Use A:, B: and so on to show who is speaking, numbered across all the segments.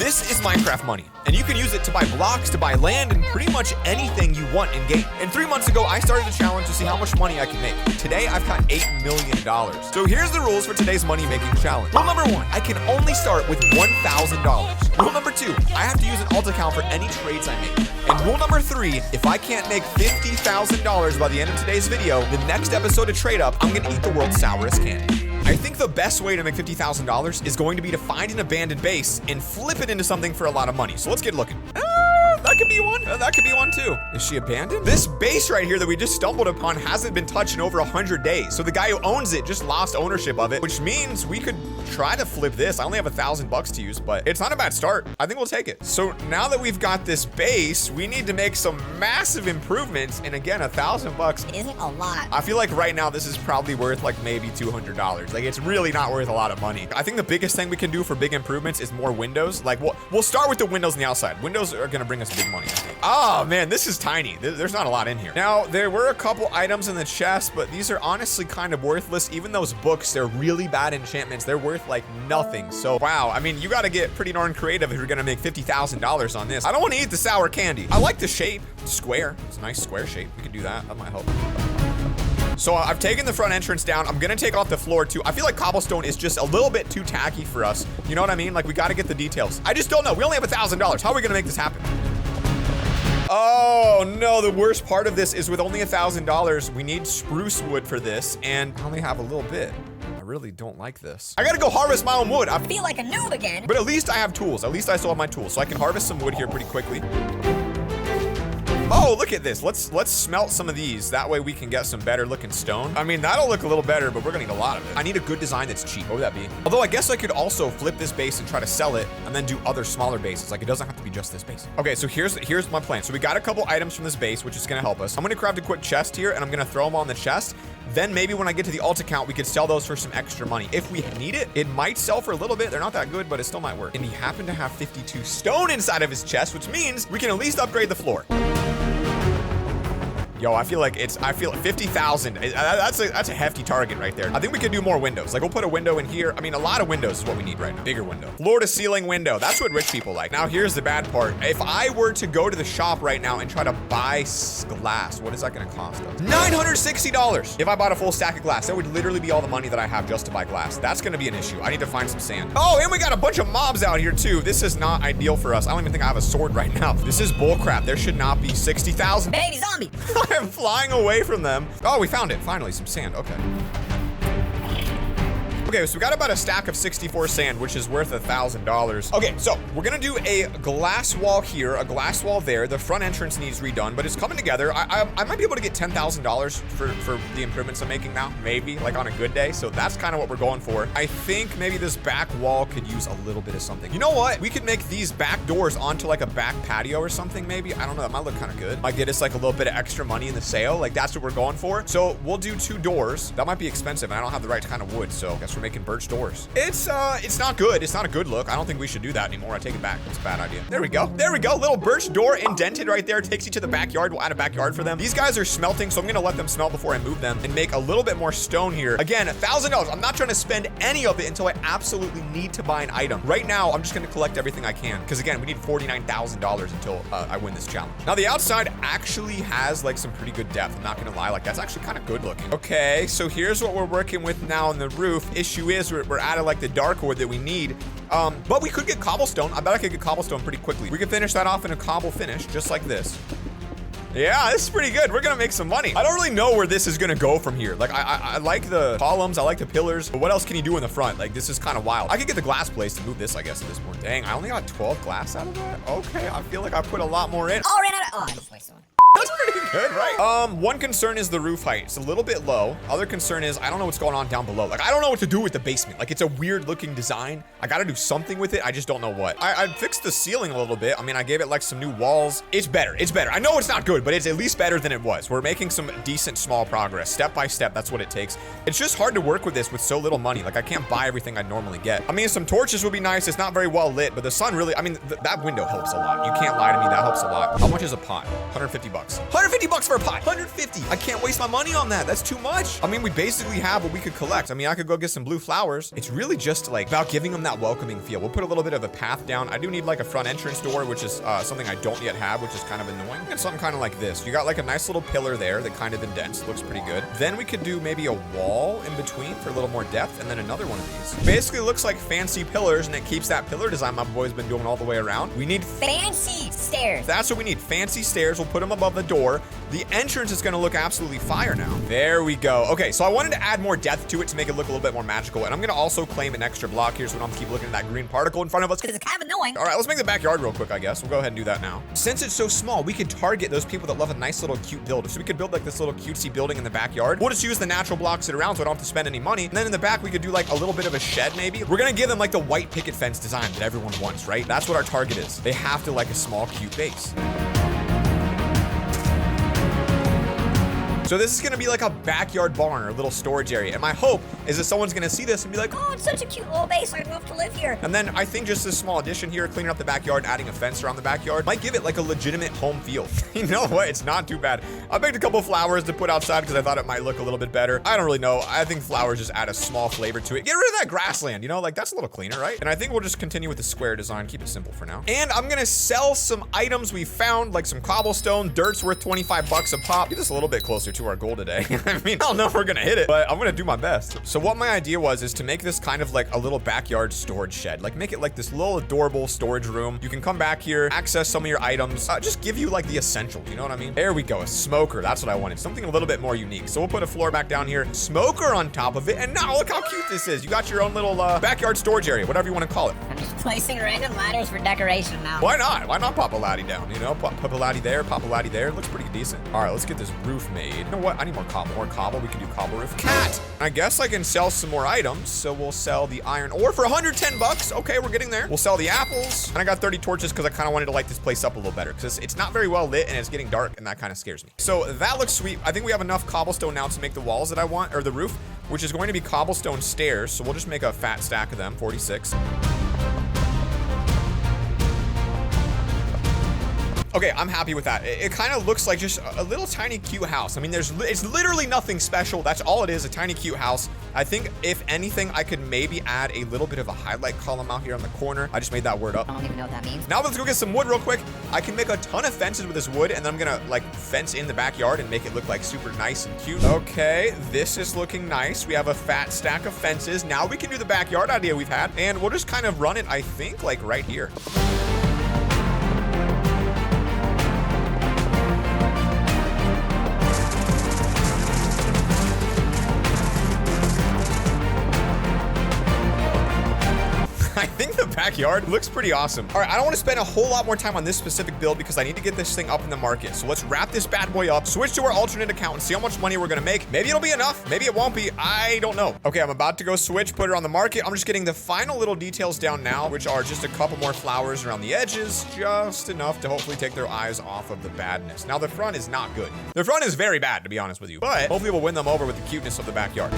A: This is Minecraft money, and you can use it to buy blocks, to buy land, and pretty much anything you want in game. And 3 months ago, I started a challenge to see how much money I can make. Today, I've got $8 million. So here's the rules for today's money-making challenge. Rule number 1, I can only start with $1,000. Rule number 2, I have to use an alt account for any trades I make. And rule number 3, if I can't make $50,000 by the end of today's video, the next episode of Trade Up, I'm gonna eat the world's sourest candy. I think the best way to make $50,000 is going to be to find an abandoned base and flip it into something for a lot of money. So let's get looking. That could be one. That could be one too. Is she abandoned? This base right here that we just stumbled upon hasn't been touched in over 100 days. So the guy who owns it just lost ownership of it, which means we could try to flip this. I only have $1,000 to use, but it's not a bad start. I think we'll take it. So now that we've got this base, we need to make some massive improvements. And again, $1,000
B: isn't a lot.
A: I feel like right now this is probably worth like maybe $200. Like it's really not worth a lot of money. I think the biggest thing we can do for big improvements is more windows. Like we'll start with the windows on the outside. Windows are gonna bring us big money, I think. Oh man, this is tiny. There's not a lot in here. Now, there were a couple items in the chest, but these are honestly kind of worthless. Even those books, they're really bad enchantments. They're worth like nothing. So wow, I mean, you gotta get pretty darn creative if you're gonna make $50,000 on this. I don't wanna eat the sour candy. I like the shape, square. It's a nice square shape. We can do that, that might help. So I've taken the front entrance down. I'm gonna take off the floor too. I feel like cobblestone is just a little bit too tacky for us. You know what I mean? Like we gotta get the details. I just don't know. We only have $1,000. How are we gonna make this happen? Oh no, the worst part of this is with only $1,000, we need spruce wood for this, and I only have a little bit. I really don't like this. I gotta go harvest my own wood. I
B: feel like a noob again.
A: But at least I have tools. At least I still have my tools, so I can harvest some wood here pretty quickly. Oh, look at this. Let's smelt some of these. That way we can get some better looking stone. I mean, that'll look a little better, but we're gonna need a lot of it. I need a good design that's cheap. What would that be? Although I guess I could also flip this base and try to sell it and then do other smaller bases. Like it doesn't have to be just this base. Okay, so here's my plan. So we got a couple items from this base, which is gonna help us. I'm gonna craft a quick chest here and I'm gonna throw them on the chest. Then maybe when I get to the alt account, we could sell those for some extra money. If we need it, it might sell for a little bit. They're not that good, but it still might work. And he happened to have 52 stone inside of his chest, which means we can at least upgrade the floor. Yo, I feel like 50,000. That's a hefty target right there. I think we could do more windows. Like we'll put a window in here. I mean, a lot of windows is what we need right now. Bigger window. Floor to ceiling window. That's what rich people like. Now here's the bad part. If I were to go to the shop right now and try to buy glass, what is that gonna cost us? $960. If I bought a full stack of glass, that would literally be all the money that I have just to buy glass. That's gonna be an issue. I need to find some sand. Oh, and we got a bunch of mobs out here too. This is not ideal for us. I don't even think I have a sword right now. This is bull crap. There should not be 60,000.
B: Baby zombie.
A: I'm flying away from them. Oh, we found it. Finally, some sand. Okay. Okay, so we got about a stack of 64 sand, which is worth $1,000. Okay, so we're gonna do a glass wall here, a glass wall there. The front entrance needs redone, but it's coming together. I might be able to get $10,000 for the improvements I'm making now, maybe, like on a good day. So that's kind of what we're going for. I think maybe this back wall could use a little bit of something. You know what? We could make these back doors onto like a back patio or something, maybe. I don't know. That might look kind of good. Might get us like a little bit of extra money in the sale. Like that's what we're going for. So we'll do 2 doors. That might be expensive, and I don't have the right kind of wood, so I guess we're making birch doors. It's not good. It's not a good look. I don't think we should do that anymore. I take it back. It's a bad idea. There we go. There we go. Little birch door indented right there. Takes you to the backyard. We'll add a backyard for them. These guys are smelting, so I'm gonna let them smelt before I move them and make a little bit more stone here. Again, $1,000. I'm not trying to spend any of it until I absolutely need to buy an item. Right now, I'm just gonna collect everything I can because again, we need $49,000 until I win this challenge. Now the outside actually has like some pretty good depth. I'm not gonna lie. Like that's actually kind of good looking. Okay, so here's what we're working with now on the roof. Issue is we're out of like the dark wood that we need. But we could get cobblestone. I bet I could get cobblestone pretty quickly. We can finish that off in a cobble finish, just like this. Yeah, this is pretty good. We're gonna make some money. I don't really know where this is gonna go from here. Like, I like the columns, I like the pillars, but what else can you do in the front? Like, this is kind of wild. I could get the glass place to move this, I guess, at this point. Dang, I only got 12 glass out of that? Okay, I feel like I put a lot more in.
B: Oh, ran out of, oh, I just wasted one.
A: That's pretty good, right? One concern is the roof height. It's a little bit low. Other concern is I don't know what's going on down below. Like, I don't know what to do with the basement. Like, it's a weird looking design. I gotta do something with it. I just don't know what. I fixed the ceiling a little bit. I mean, I gave it like some new walls. It's better. It's better. I know it's not good, but it's at least better than it was. We're making some decent small progress. Step by step, that's what it takes. It's just hard to work with this with so little money. Like, I can't buy everything I'd normally get. I mean, some torches would be nice. It's not very well lit, but the sun really, I mean, that window helps a lot. You can't lie to me. That helps a lot. How much is a pot? 150 bucks. 150 150 bucks for a pot. 150. I can't waste my money on that. That's too much. I mean, we basically have what we could collect. I mean, I could go get some blue flowers. It's really just like about giving them that welcoming feel. We'll put a little bit of a path down. I do need like a front entrance door, which is something I don't yet have, which is kind of annoying. And something kind of like this. You got like a nice little pillar there that kind of indents. Looks pretty good. Then we could do maybe a wall in between for a little more depth, and then another one of these. Basically looks like fancy pillars, and it keeps that pillar design my boy's been doing all the way around. We need
B: fancy stairs.
A: That's what we need. Fancy stairs. We'll put them above the door. The entrance is going to look absolutely fire now. There we go. Okay, so I wanted to add more depth to it to make it look a little bit more magical, and I'm going to also claim an extra block here so we don't have to keep looking at that green particle in front of us
B: because it's kind of annoying.
A: All right, let's make the backyard real quick, I guess. We'll go ahead and do that now. Since it's so small, we could target those people that love a nice little cute build. So we could build like this little cutesy building in the backyard. We'll just use the natural blocks that are around so I don't have to spend any money. And then in the back, we could do like a little bit of a shed maybe. We're going to give them like the white picket fence design that everyone wants, right? That's what our target is. They have to like a small, cute base. So this is gonna be like a backyard barn or a little storage area. And my hope is that someone's gonna see this and be like,
B: oh, it's such a cute little base. I'd love to live here.
A: And then I think just this small addition here, cleaning up the backyard, adding a fence around the backyard, might give it like a legitimate home feel. You know what? It's not too bad. I picked a couple flowers to put outside because I thought it might look a little bit better. I don't really know. I think flowers just add a small flavor to it. Get rid of that grassland, you know, like that's a little cleaner, right? And I think we'll just continue with the square design, keep it simple for now. And I'm gonna sell some items we found, like some cobblestone. Dirt's worth 25 bucks a pop. Get us a little bit closer to our goal today. I mean, I don't know if we're gonna hit it, but I'm gonna do my best. So what my idea was is to make this kind of like a little backyard storage shed. Like make it like this little adorable storage room. You can come back here, access some of your items, just give you like the essentials, you know what I mean? There we go, a smoker. That's what I wanted. Something a little bit more unique. So we'll put a floor back down here, smoker on top of it, and now look how cute this is. You got your own little backyard storage area, whatever you want to call it.
B: I'm just placing random ladders for decoration now.
A: Why not? Why not pop a laddie down? You know, pop a laddie there, pop a laddie there. It looks pretty decent. All right, let's get this roof made. You know what? I need more cobble. More cobble. We can do cobble roof. Cat! I guess I can sell some more items. So we'll sell the iron ore for 110 bucks. Okay, we're getting there. We'll sell the apples. And I got 30 torches because I kind of wanted to light this place up a little better because it's not very well lit and it's getting dark and that kind of scares me. So that looks sweet. I think we have enough cobblestone now to make the walls that I want, or the roof, which is going to be cobblestone stairs. So we'll just make a fat stack of them, 46. Okay, I'm happy with that. It kind of looks like just a little tiny cute house. I mean, it's literally nothing special. That's all it is, a tiny cute house. I think if anything, I could maybe add a little bit of a highlight column out here on the corner. I just made that word up.
B: I don't even know what that means.
A: Now let's go get some wood real quick. I can make a ton of fences with this wood, and then I'm gonna like fence in the backyard and make it look like super nice and cute. Okay, this is looking nice. We have a fat stack of fences. Now we can do the backyard idea we've had, and we'll just kind of run it, I think, like right here. I think the backyard looks pretty awesome. All right, I don't want to spend a whole lot more time on this specific build because I need to get this thing up in the market. So let's wrap this bad boy up, switch to our alternate account and see how much money we're going to make. Maybe it'll be enough. Maybe it won't be. I don't know. Okay, I'm about to go switch, put it on the market. I'm just getting the final little details down now, which are just a couple more flowers around the edges, just enough to hopefully take their eyes off of the badness. Now, the front is not good. The front is very bad, to be honest with you, but hopefully we'll win them over with the cuteness of the backyard.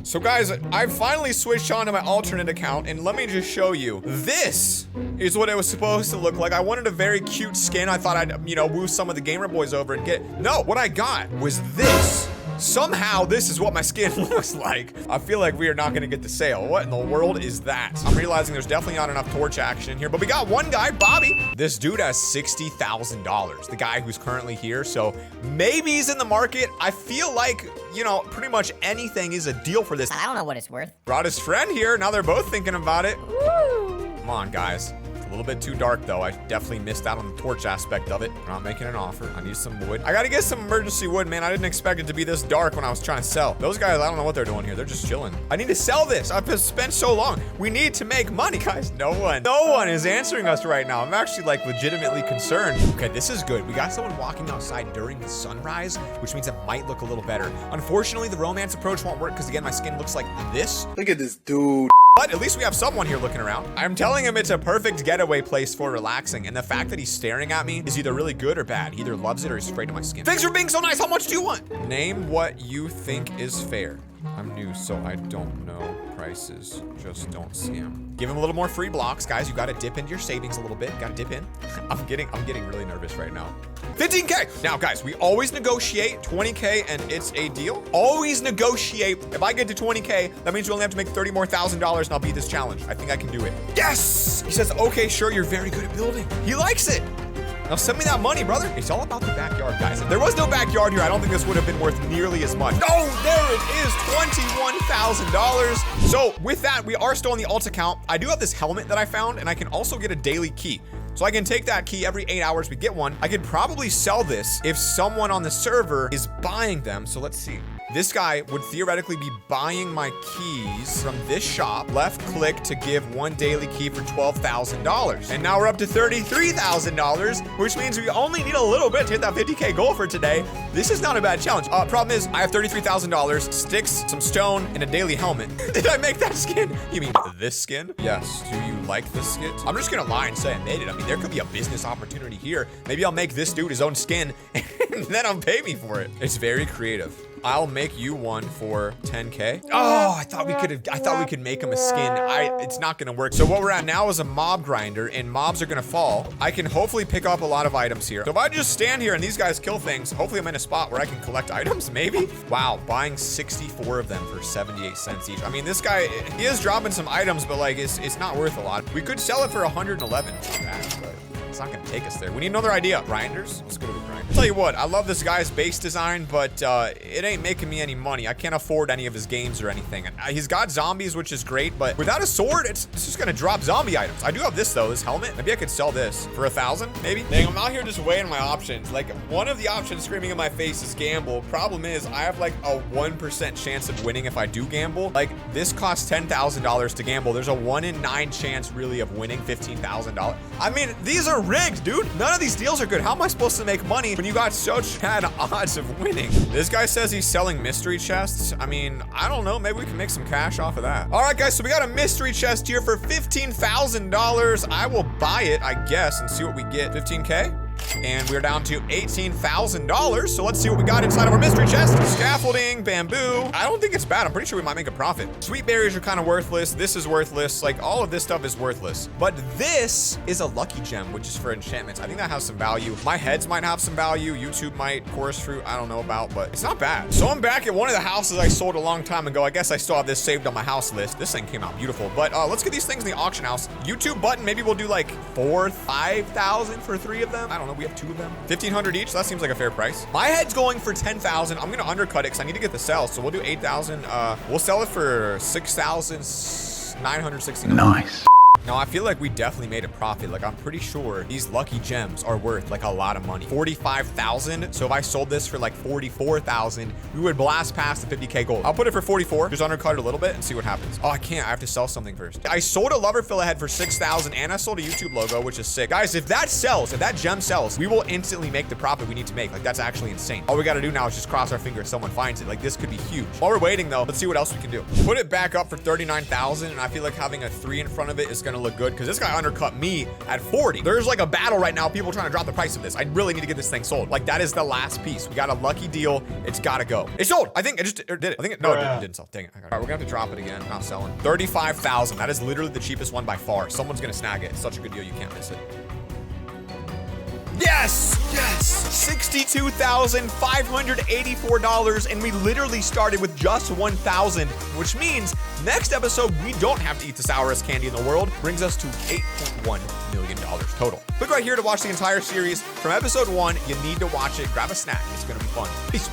A: So guys, I finally switched on to my alternate account, and let me just show you. This is what it was supposed to look like. I wanted a very cute skin. I thought I'd, you know, woo some of the gamer boys over and get... No, what I got was this. Somehow, this is what my skin looks like. I feel like we are not gonna get the sale. What in the world is that? I'm realizing there's definitely not enough torch action in here, but we got one guy, Bobby. This dude has $60,000, the guy who's currently here, so maybe he's in the market. I feel like, you know, pretty much anything is a deal for this.
B: I don't know what it's worth.
A: Brought his friend here, now they're both thinking about it.
B: Woo!
A: Come on, guys. A little bit too dark though. I definitely missed out on the torch aspect of it. I'm not making an offer. I need some wood. I gotta get some emergency wood, man. I didn't expect it to be this dark when I was trying to sell. Those guys, I don't know what they're doing here. They're just chilling. I need to sell this. I've spent so long. We need to make money, guys. No one is answering us right now. I'm actually like legitimately concerned. Okay, this is good. We got someone walking outside during the sunrise, which means it might look a little better. Unfortunately, the romance approach won't work because again, my skin looks like this.
C: Look at this dude.
A: But at least we have someone here looking around. I'm telling him it's a perfect getaway place for relaxing. And the fact that he's staring at me is either really good or bad. He either loves it or he's afraid of my skin. Thanks for being so nice. How much do you want? Name what you think is fair. I'm new, so I don't know prices. Just don't see them. Give him a little more free blocks, guys. You gotta dip into your savings a little bit. Gotta dip in. I'm getting really nervous right now. 15K. Now, guys, we always negotiate 20K, and it's a deal. Always negotiate. If I get to 20K, that means we only have to make $30,000 more, and I'll beat this challenge. I think I can do it. Yes! He says, okay, sure, you're very good at building. He likes it. Now send me that money, brother. It's all about the backyard, guys. If there was no backyard here, I don't think this would have been worth nearly as much. Oh, there it is, $21,000. So with that, we are still on the alt account. I do have this helmet that I found, and I can also get a daily key. So I can take that key every 8 hours, we get one. I could probably sell this if someone on the server is buying them. So let's see. This guy would theoretically be buying my keys from this shop. Left click to give one daily key for $12,000. And now we're up to $33,000, which means we only need a little bit to hit that 50K goal for today. This is not a bad challenge. Problem is, I have $33,000, sticks, some stone, and a daily helmet. Did I make that skin? You mean this skin? Yes. Do you like this skin? I'm just gonna lie and say I made it. I mean, there could be a business opportunity here. Maybe I'll make this dude his own skin, and then I'll pay me for it. It's very creative. I'll make you one for 10K. Oh, I thought we could make him a skin. It's not gonna work. So what we're at now is a mob grinder, and mobs are gonna fall. I can hopefully pick up a lot of items here. So if I just stand here and these guys kill things, hopefully I'm in a spot where I can collect items, maybe? Wow, buying 64 of them for 78 cents each. I mean, this guy, he is dropping some items, but like, it's not worth a lot. We could sell it for 111. It's not bad, but it's not gonna take us there. We need another idea. Grinders? Let's go to the grinder. Tell you what, I love this guy's base design, but it ain't making me any money. I can't afford any of his games or anything. He's got zombies, which is great, but without a sword, it's just gonna drop zombie items. I do have this though, this helmet. Maybe I could sell this for 1,000, maybe? Dang, I'm out here just weighing my options. Like, one of the options screaming in my face is gamble. Problem is, I have like a 1% chance of winning if I do gamble. Like, this costs $10,000 to gamble. There's a 1 in 9 chance really of winning $15,000. I mean, these are rigged, dude. None of these deals are good. How am I supposed to make money when you got such bad odds of winning? This guy says he's selling mystery chests. I mean, I don't know. Maybe we can make some cash off of that. All right, guys, so we got a mystery chest here for $15,000. I will buy it, I guess, and see what we get. 15K? And we're down to $18,000. So let's see what we got inside of our mystery chest. Scaffolding, bamboo. I don't think it's bad. I'm pretty sure we might make a profit. Sweet berries are kind of worthless. This is worthless. Like, all of this stuff is worthless. But this is a lucky gem, which is for enchantments. I think that has some value. My heads might have some value. YouTube might. Chorus fruit, I don't know about, but it's not bad. So I'm back at one of the houses I sold a long time ago. I guess I still have this saved on my house list. This thing came out beautiful. But let's get these things in the auction house. YouTube button, maybe we'll do like 5,000 for 3 of them. I don't know. We have 2 of them. 1,500 each. So that seems like a fair price. My head's going for 10,000. I'm gonna undercut it because I need to get the sell. So we'll do 8,000. We'll sell it for 6,969. Nice. Now, I feel like we definitely made a profit. Like, I'm pretty sure these lucky gems are worth like a lot of money. 45,000. So if I sold this for like 44,000, we would blast past the 50K goal. I'll put it for 44. Just undercut it a little bit and see what happens. Oh, I can't. I have to sell something first. I sold a LoverFella head for 6,000 and I sold a YouTube logo, which is sick. Guys, if that sells, if that gem sells, we will instantly make the profit we need to make. Like, that's actually insane. All we got to do now is just cross our fingers someone finds it. Like, this could be huge. While we're waiting though, let's see what else we can do. Put it back up for 39,000 and I feel like having a 3 in front of it is gonna look good because this guy undercut me at 40. There's like a battle right now. People trying to drop the price of this. I really need to get this thing sold. Like, that is the last piece. We got a lucky deal. It's gotta go. It's sold. I think it just did it. I think it, no, it didn't sell. Dang it. All right, we're gonna have to drop it again. Not selling. 35,000. That is literally the cheapest one by far. Someone's gonna snag it. It's such a good deal. You can't miss it. Yes! Yes! $62,584, and we literally started with just 1,000, which means next episode, we don't have to eat the sourest candy in the world. Brings us to $8.1 million total. Click right here to watch the entire series. From episode 1, you need to watch it. Grab a snack. It's gonna be fun. Peace.